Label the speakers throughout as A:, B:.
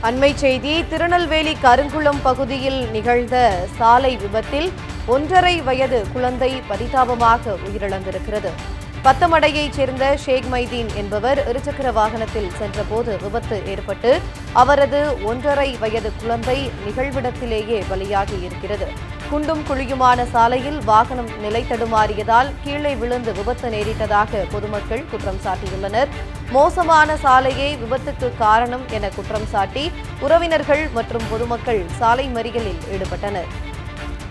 A: அண்மை செய்தி திருநெல்வேலி கருங்குளம் பகுதியில் நிகழ்ந்த சாலை விபத்தில் 1.5 வயது குழந்தை பரிதாபமாக உயிரிழந்திருக்கிறது. பத்தமடையைச் சேர்ந்த ஷேக் மைதீன் என்பவர் இருசக்கர வாகனத்தில் சென்றபோது விபத்து ஏற்பட்டு அவரது 1.5 வயது குழந்தை நிகழ்விடத்திலேயே பலியாகி இருக்கிறது. குண்டும் குழியுமான சாலையில் வாகனம் நிலை தடுமாறியதால் கீழே விழுந்து விபத்து நேரிட்டதாக பொதுமக்கள் குற்றம் சாட்டியுள்ளனர். மோசமான சாலையே விபத்துக்கு காரணம் என குற்றம் சாட்டி உறவினர்கள் மற்றும் பொதுமக்கள் சாலை மறியலில் ஈடுபட்டனர்.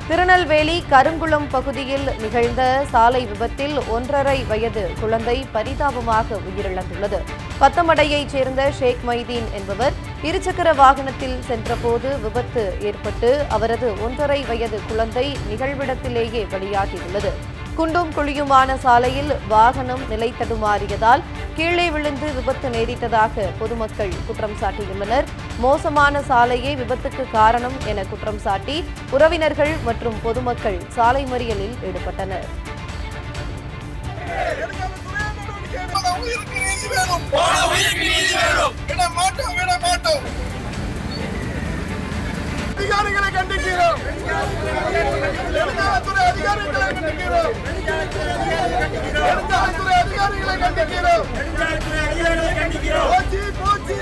A: திருநெல்வேலி கருங்குளம் பகுதியில் நிகழ்ந்த சாலை விபத்தில் 1.5 வயது குழந்தை பரிதாபமாக உயிரிழந்துள்ளது. பத்தமடையைச் சேர்ந்த ஷேக் மைதீன் என்பவர் இருசக்கர வாகனத்தில் சென்றபோது விபத்து ஏற்பட்டு அவரது 1.5 வயது குழந்தை நிகழ்விடத்திலேயே பலியாகியுள்ளது. குண்டும் குழியுமான சாலையில் வாகனம் நிலை தடுமாறியதால் கீழே விழுந்து விபத்து நேரிட்டதாக பொதுமக்கள் குற்றம் சாட்டியுள்ளனர். மோசமான சாலையே விபத்துக்கு காரணம் என குற்றம் சாட்டி உறவினர்கள் மற்றும் பொதுமக்கள் சாலை மறியலில் ஈடுபட்டனர்.
B: அதிகாரிகளை கண்டிக்கிறோம். உயிர் போச்சு.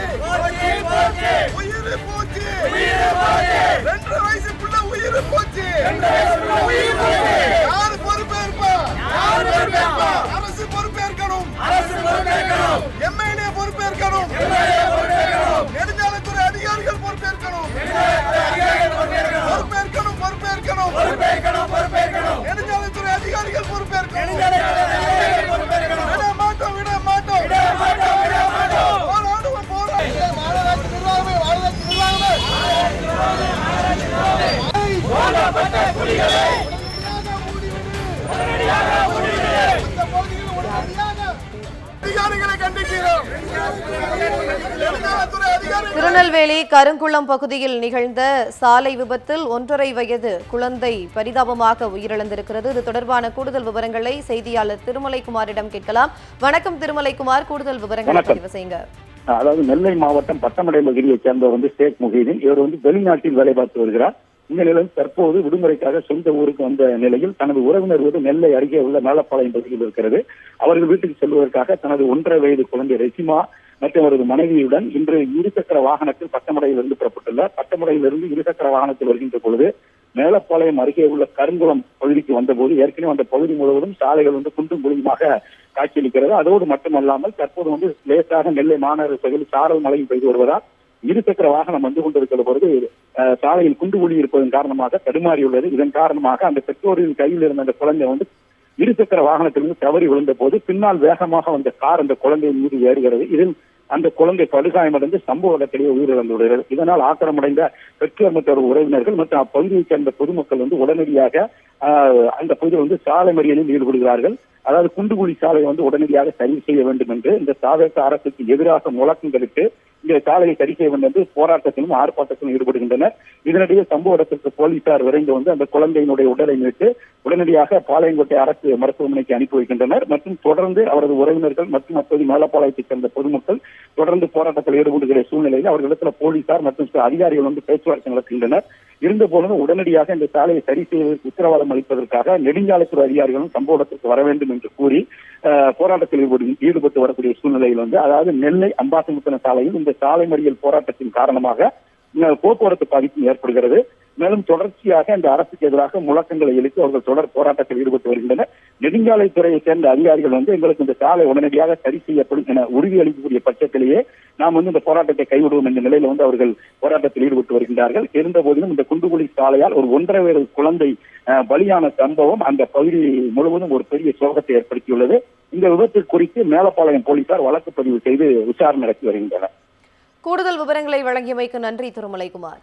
B: 2 வயசுக்குள்ள உயிர் போச்சு. யாரு பொறுப்பேற்பா? அரசு பொறுப்பேற்கணும். எம்எல்ஏ பொறுப்பேற்கணும். நெடுஞ்சாலைத்துறை அதிகாரிகள் பொறுப்பேற்கணும். நெடுஞ்சாலைத்துறை அதிகாரிகள் பொறுப்பேற்கணும். விட மாட்டோம். போராடுவோம். மாநகராட்சி அதிகாரிகளை கண்டிக்கிறோம்.
A: திருநெல்வேலி கருங்குளம் பகுதியில் நிகழ்ந்த சாலை விபத்தில் 1.5 வயது குழந்தை பரிதாபமாக உயிரிழந்திருக்கிறது. இது தொடர்பான கூடுதல் விவரங்களை செய்தியாளர் திருமலைக்குமாரிடம் கேட்கலாம். வணக்கம் திருமலைக்குமார், கூடுதல் விவரங்களை பதிவு செய்யுங்க.
C: அதாவது நெல்லை மாவட்டம் பத்தமடை பகுதியைச் சேர்ந்தவர் ஷேக் முஹீதீன். இவர் வெளிநாட்டில் வேலை பார்த்து வருகிறார். இந்த நிலையில் தற்போது விடுமுறைக்காக சொந்த ஊருக்கு வந்த நிலையில் தனது உறவினர் வீடு நெல்லை அருகே உள்ள மேலப்பாளையம் பகுதியில் இருக்கிறது. அவர்கள் வீட்டுக்கு செல்வதற்காக தனது 1.5 வயது குழந்தை ரெசிமா மற்றும் அவரது மனைவியுடன் இன்று இருசக்கர வாகனத்தில் பத்தமடையிலிருந்து புறப்பட்டுள்ளார். பத்தமடையிலிருந்து இருசக்கர வாகனத்தில் வருகின்ற பொழுது மேலப்பாளையம் அருகே உள்ள கருங்குளம் பகுதிக்கு வந்தபோது ஏற்கனவே அந்த பகுதி முழுவதும் சாலைகள் குண்டும் குழியுமாக காட்சியளிக்கிறது. அதோடு மட்டுமல்லாமல் தற்போது லேசாக நெல்லை மாநகர பகுதியில் சாரல் மழையும் பெய்து வருவதால் இருசக்கர வாகனம் வந்து கொண்டிருக்கிற பொழுது சாலையில் குண்டு குழி இருப்பதன் காரணமாக தடுமாறியுள்ளது. இதன் காரணமாக அந்த பெற்றோரின் கையில் இருந்த அந்த குழந்தை இருசக்கர வாகனத்திலிருந்து தவறி விழுந்த போது பின்னால் வேகமாக வந்த கார் அந்த குழந்தையின் மீது ஏறுகிறது. இதில் அந்த குழந்தை படுகாயமடைந்து சம்பவ இடத்திலேயே உயிரிழந்து விடுகிறது. இதனால் ஆத்திரமடைந்த பெற்றோர் மற்றும் உறவினர்கள் மற்றும் அப்பகுதியைச் சேர்ந்த பொதுமக்கள் உடனடியாக அந்த பகுதியில் சாலை மறியலில் ஈடுபடுகிறார்கள். அதாவது குண்டுகுழி சாலை உடனடியாக சரி செய்ய வேண்டும் என்று இந்த சாதக அரசுக்கு எதிராக முழக்கங்களுக்கு இந்த சாலையை சரி செய்ய வேண்டும் என்று போராட்டத்திலும் ஆர்ப்பாட்டத்திலும் ஈடுபடுகின்றனர். இதனிடையே சம்பவ இடத்திற்கு போலீசார் விரைந்து அந்த குழந்தையினுடைய உடலை மீட்டு உடனடியாக பாளையங்கோட்டை அரசு மருத்துவமனைக்கு அனுப்பி வைக்கின்றனர். மற்றும் தொடர்ந்து அவரது உறவினர்கள் மற்றும் அப்போது மேலப்பாளையத்தைச் சேர்ந்த பொதுமக்கள் தொடர்ந்து போராட்டத்தில் ஈடுபடுகிற சூழ்நிலையில் அவர்களிடத்தில் போலீசார் மற்றும் அதிகாரிகள் பேச்சுவார்த்தை நடத்துகின்றனர். இருந்த போதும் உடனடியாக இந்த சாலையை சரி செய்வதற்கு உத்தரவாதம் அளிப்பதற்காக நெடுஞ்சாலைத்துறை அதிகாரிகளும் சம்பவ இடத்திற்கு வர வேண்டும் என்று கூறி போராட்டத்தில் ஈடுபட்டு வரக்கூடிய சூழ்நிலையில் அதாவது நெல்லை அம்பாசமுத்திரம் சாலையில் இந்த சாலை மறியல் போராட்டத்தின் காரணமாக போக்குவரத்து பாதிப்பு ஏற்படுகிறது. மேலும் தொடர்ச்சியாக இந்த அரசுக்கு எதிராக முழக்கங்களை எழுப்பி அவர்கள் தொடர் போராட்டத்தில் ஈடுபட்டு வருகின்றனர். நெடுஞ்சாலைத்துறையை சேர்ந்த அதிகாரிகள் எங்களுக்கு இந்த சாலை உடனடியாக சரி செய்யப்படும் என உறுதியளிக்கக்கூடிய பட்சத்திலேயே நாம் இந்த போராட்டத்தை கைவிடுவோம் என்ற நிலையில அவர்கள் போராட்டத்தில் ஈடுபட்டு வருகின்றார்கள். இருந்த போதிலும் இந்த குண்டுகுழி சாலையால் ஒரு 1.5 வயது குழந்தை பலியான சம்பவம் அந்த பகுதி முழுவதும் ஒரு பெரிய சோகத்தை ஏற்படுத்தியுள்ளது. இந்த விபத்து குறித்து மேலப்பாளையம் போலீசார் வழக்கு பதிவு செய்து விசாரணை நடத்தி வருகின்றனர்.
A: கூடுதல் விவரங்களை வழங்கியமைக்கு நன்றி திருமலைக்குமார்.